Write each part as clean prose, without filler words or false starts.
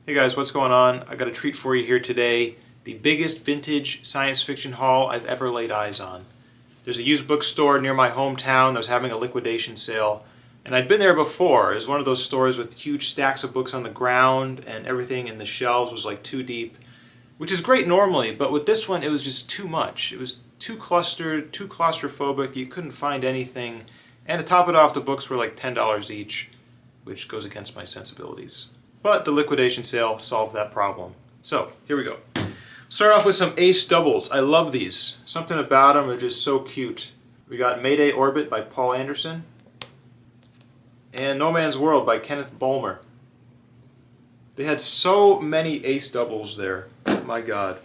Hey guys, what's going on? I got a treat for you here today. The biggest vintage science fiction haul I've ever laid eyes on. There's a used bookstore near my hometown that was having a liquidation sale. And I'd been there before. It was one of those stores with huge stacks of books on the ground and everything in the shelves was like too deep. Which is great normally, but with this one it was just too much. It was too clustered, too claustrophobic, you couldn't find anything. And to top it off, the books were like $10 each, which goes against my sensibilities. But the liquidation sale solved that problem. So, here we go. Start off with some ace doubles. I love these. Something about them are just so cute. We got Mayday Orbit by Paul Anderson. And No Man's World by Kenneth Bulmer. They had so many ace doubles there. My God.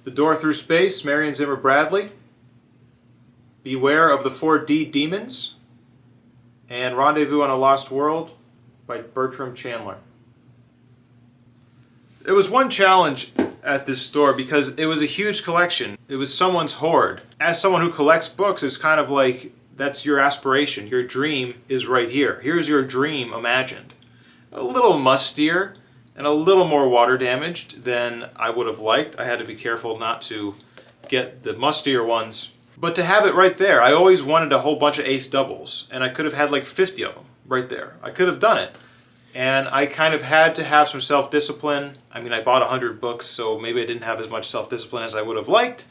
The Door Through Space, Marion Zimmer Bradley. Beware of the 4D Demons. And Rendezvous on a Lost World by Bertram Chandler. It was one challenge at this store because it was a huge collection. It was someone's hoard. As someone who collects books, it's kind of like that's your aspiration. Your dream is right here. Here's your dream imagined. A little mustier and a little more water damaged than I would have liked. I had to be careful not to get the mustier ones. But to have it right there, I always wanted a whole bunch of ace doubles, and I could have had like 50 of them right there. I could have done it. And I kind of had to have some self-discipline. I mean, I bought 100 books, so maybe I didn't have as much self-discipline as I would have liked.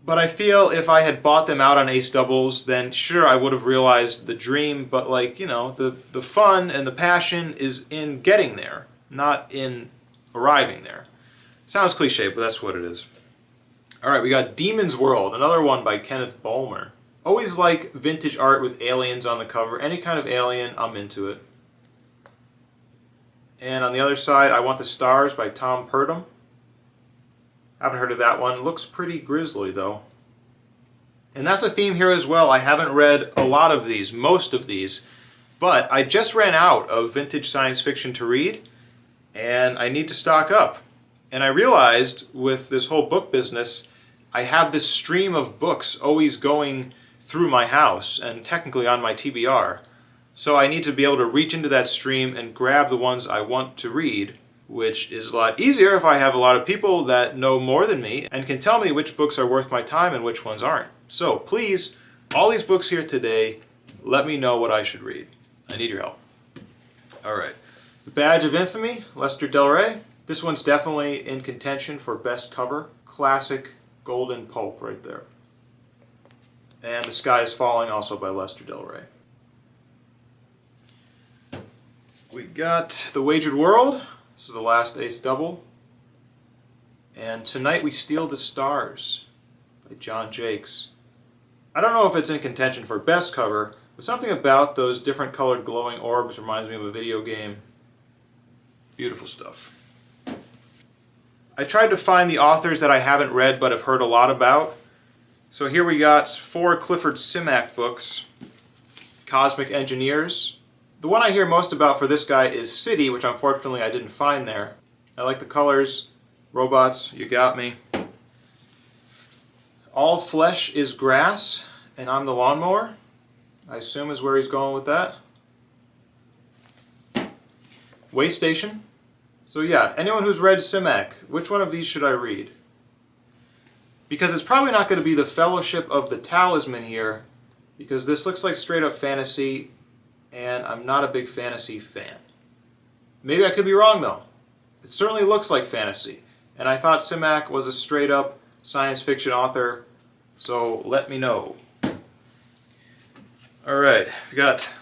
But I feel if I had bought them out on ace doubles, then sure, I would have realized the dream, but like, you know, the fun and the passion is in getting there, not in arriving there. Sounds cliche, but that's what it is. Alright, we got Demon's World, another one by Kenneth Bulmer. Always like vintage art with aliens on the cover. Any kind of alien, I'm into it. And on the other side, I Want the Stars by Tom Purdom. Haven't heard of that one. Looks pretty grisly, though. And that's a theme here as well. I haven't read a lot of these, most of these, but I just ran out of vintage science fiction to read, and I need to stock up. And I realized with this whole book business, I have this stream of books always going through my house and technically on my TBR. So I need to be able to reach into that stream and grab the ones I want to read, which is a lot easier if I have a lot of people that know more than me and can tell me which books are worth my time and which ones aren't. So please, all these books here today, let me know what I should read. I need your help. Alright. The Badge of Infamy, Lester Del Rey. This one's definitely in contention for best cover. Classic golden pulp right there. And The Sky is Falling, also by Lester Del Rey. We got The Wagered World. This is the last ace double. And Tonight We Steal the Stars by John Jakes. I don't know if it's in contention for best cover, but something about those different colored glowing orbs reminds me of a video game. Beautiful stuff. I tried to find the authors that I haven't read but have heard a lot about. So here we got 4 Clifford Simak books. Cosmic Engineers. The one I hear most about for this guy is City, which unfortunately I didn't find there. I like the colors. Robots, you got me. All Flesh is Grass, and I'm the Lawnmower. I assume is where he's going with that. Waste Station. So yeah, anyone who's read Simak, which one of these should I read? Because it's probably not going to be The Fellowship of the Talisman here, because this looks like straight up fantasy, and I'm not a big fantasy fan. Maybe I could be wrong though. It certainly looks like fantasy, and I thought Simak was a straight up science fiction author, so let me know. Alright, we got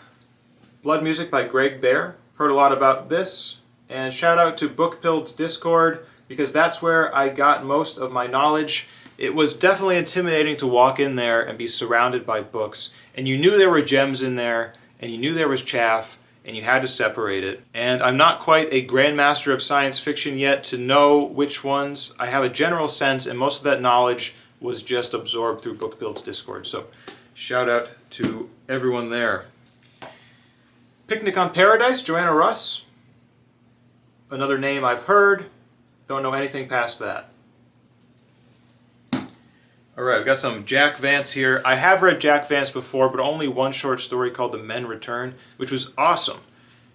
Blood Music by Greg Bear. Heard a lot about this, and shout out to Bookpild's Discord, because that's where I got most of my knowledge. It was definitely intimidating to walk in there and be surrounded by books, and you knew there were gems in there, and you knew there was chaff, and you had to separate it. And I'm not quite a grandmaster of science fiction yet to know which ones. I have a general sense, and most of that knowledge was just absorbed through Bookpild's Discord. So shout out to everyone there. Picnic on Paradise, Joanna Russ. Another name I've heard. Don't know anything past that. Alright, we've got some Jack Vance here. I have read Jack Vance before, but only one short story called The Men Return, which was awesome.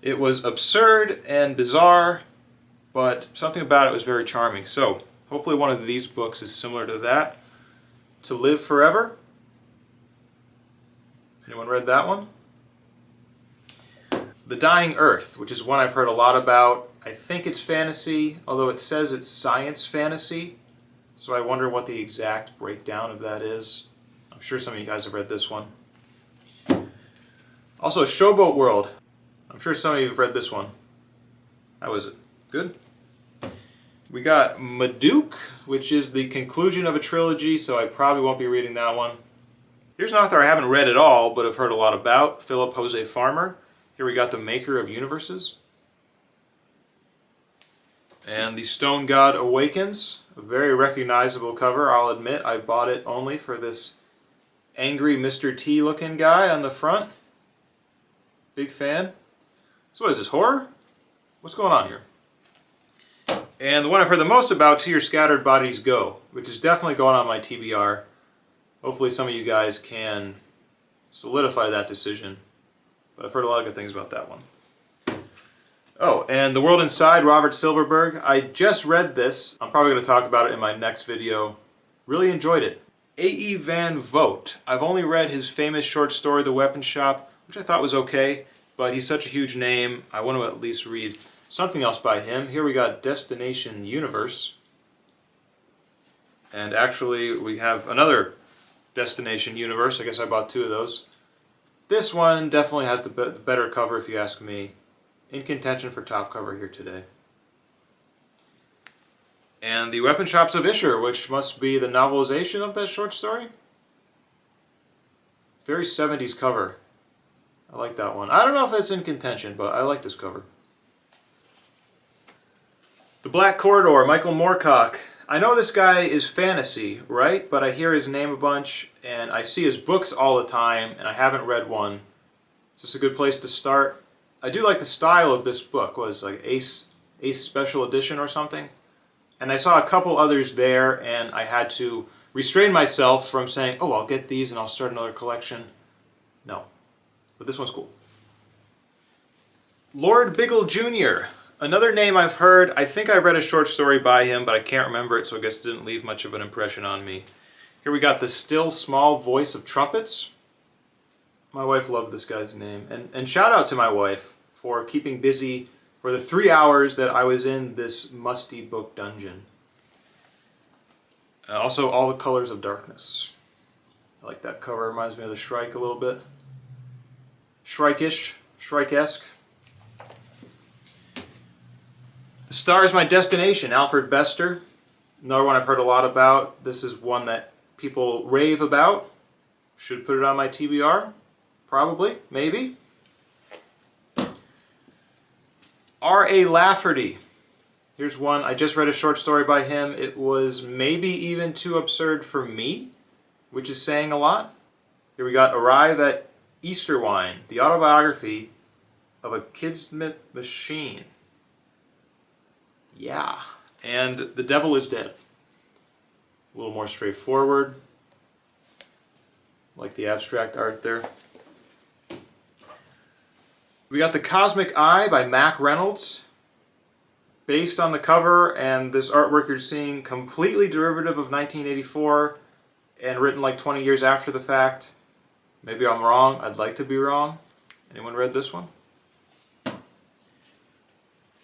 It was absurd and bizarre, but something about it was very charming. So hopefully one of these books is similar to that. To Live Forever. Anyone read that one? The Dying Earth, which is one I've heard a lot about. I think it's fantasy, although it says it's science fantasy. So I wonder what the exact breakdown of that is. I'm sure some of you guys have read this one. Also, Showboat World. I'm sure some of you have read this one. How was it? Good? We got Madook, which is the conclusion of a trilogy, so I probably won't be reading that one. Here's an author I haven't read at all, but have heard a lot about, Philip Jose Farmer. Here we got The Maker of Universes. And The Stone God Awakens, a very recognizable cover, I'll admit. I bought it only for this angry Mr. T looking guy on the front. Big fan. So what is this, horror? What's going on here? And the one I've heard the most about, To Your Scattered Bodies Go, which is definitely going on my TBR. Hopefully some of you guys can solidify that decision. But I've heard a lot of good things about that one. Oh, and The World Inside, Robert Silverberg. I just read this. I'm probably going to talk about it in my next video. Really enjoyed it. A.E. Van Vogt. I've only read his famous short story, The Weapon Shop, which I thought was okay, but he's such a huge name, I want to at least read something else by him. Here we got Destination Universe. And actually, we have another Destination Universe. I guess I bought two of those. This one definitely has the better cover, if you ask me. In contention for top cover here today. And The Weapon Shops of Isher, which must be the novelization of that short story. Very 70s cover. I like that one. I don't know if it's in contention, but I like this cover. The Black Corridor, Michael Moorcock. I know this guy is fantasy, right? But I hear his name a bunch, and I see his books all the time, and I haven't read one. Is this a good place to start? I do like the style of this book. Was like Ace Special Edition or something. And I saw a couple others there, and I had to restrain myself from saying, oh, I'll get these and I'll start another collection. No. But this one's cool. Lord Biggle Jr. Another name I've heard. I think I read a short story by him, but I can't remember it, so I guess it didn't leave much of an impression on me. Here we got The Still Small Voice of Trumpets. My wife loved this guy's name. And shout out to my wife for keeping busy for the 3 hours that I was in this musty book dungeon. Also, All the Colors of Darkness. I like that cover. Reminds me of the Shrike a little bit. Shrike-ish. Shrike-esque. The Star Is My Destination, Alfred Bester. Another one I've heard a lot about. This is one that people rave about. Should put it on my TBR. Probably. Maybe. R.A. Lafferty. Here's one. I just read a short story by him. It was maybe even too absurd for me, which is saying a lot. Here we got Arrive at Easter Wine, the autobiography of a Kidsmith machine. Yeah. And The Devil is Dead. A little more straightforward. Like the abstract art there. We got The Cosmic Eye by Mac Reynolds. Based on the cover and this artwork you're seeing, completely derivative of 1984 and written like 20 years after the fact. Maybe I'm wrong. I'd like to be wrong. Anyone read this one?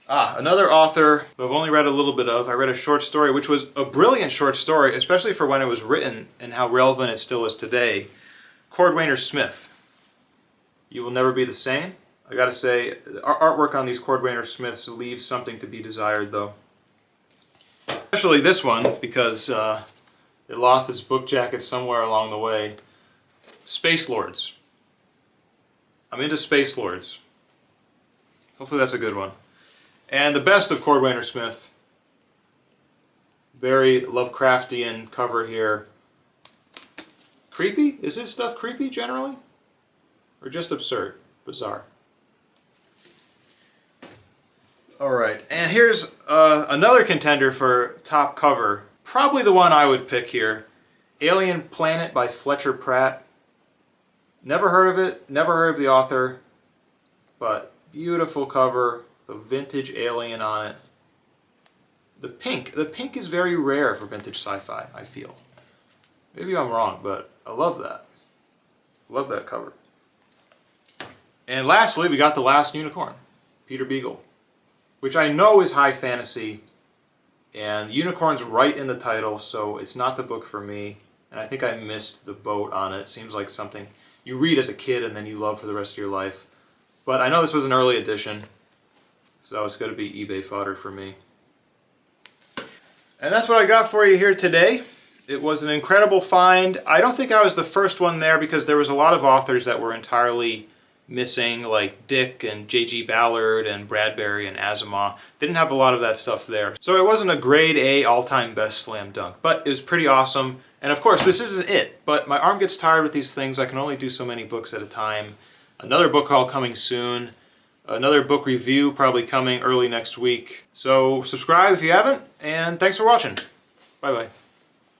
Another author who I've only read a little bit of. I read a short story, which was a brilliant short story, especially for when it was written and how relevant it still is today. Cordwainer Smith. You Will Never Be the Same. I gotta say, the artwork on these Cordwainer Smiths leaves something to be desired, though. Especially this one, because it lost its book jacket somewhere along the way. Space Lords. I'm into Space Lords. Hopefully that's a good one. And the best of Cordwainer Smith. Very Lovecraftian cover here. Creepy? Is his stuff creepy generally? Or just absurd? Bizarre. Alright, and here's another contender for top cover. Probably the one I would pick here. Alien Planet by Fletcher Pratt. Never heard of it, never heard of the author, but Beautiful cover, the vintage alien on it. The pink is very rare for vintage sci-fi, I feel. Maybe I'm wrong, but I love that. Love that cover. And lastly, we got The Last Unicorn, Peter Beagle, which I know is high fantasy, and unicorn's right in the title, so it's not the book for me. And I think I missed the boat on it. Seems like something you read as a kid and then you love for the rest of your life. But I know this was an early edition, so it's going to be eBay fodder for me. And that's what I got for you here today. It was an incredible find. I don't think I was the first one there because there was a lot of authors that were entirely missing, like Dick and J.G. Ballard and Bradbury and Asimov. They didn't have a lot of that stuff there. So it wasn't a grade A all-time best slam dunk, but it was pretty awesome. And of course, this isn't it, but my arm gets tired with these things. I can only do so many books at a time. Another book haul coming soon. Another book review probably coming early next week. So subscribe if you haven't, and thanks for watching. Bye-bye.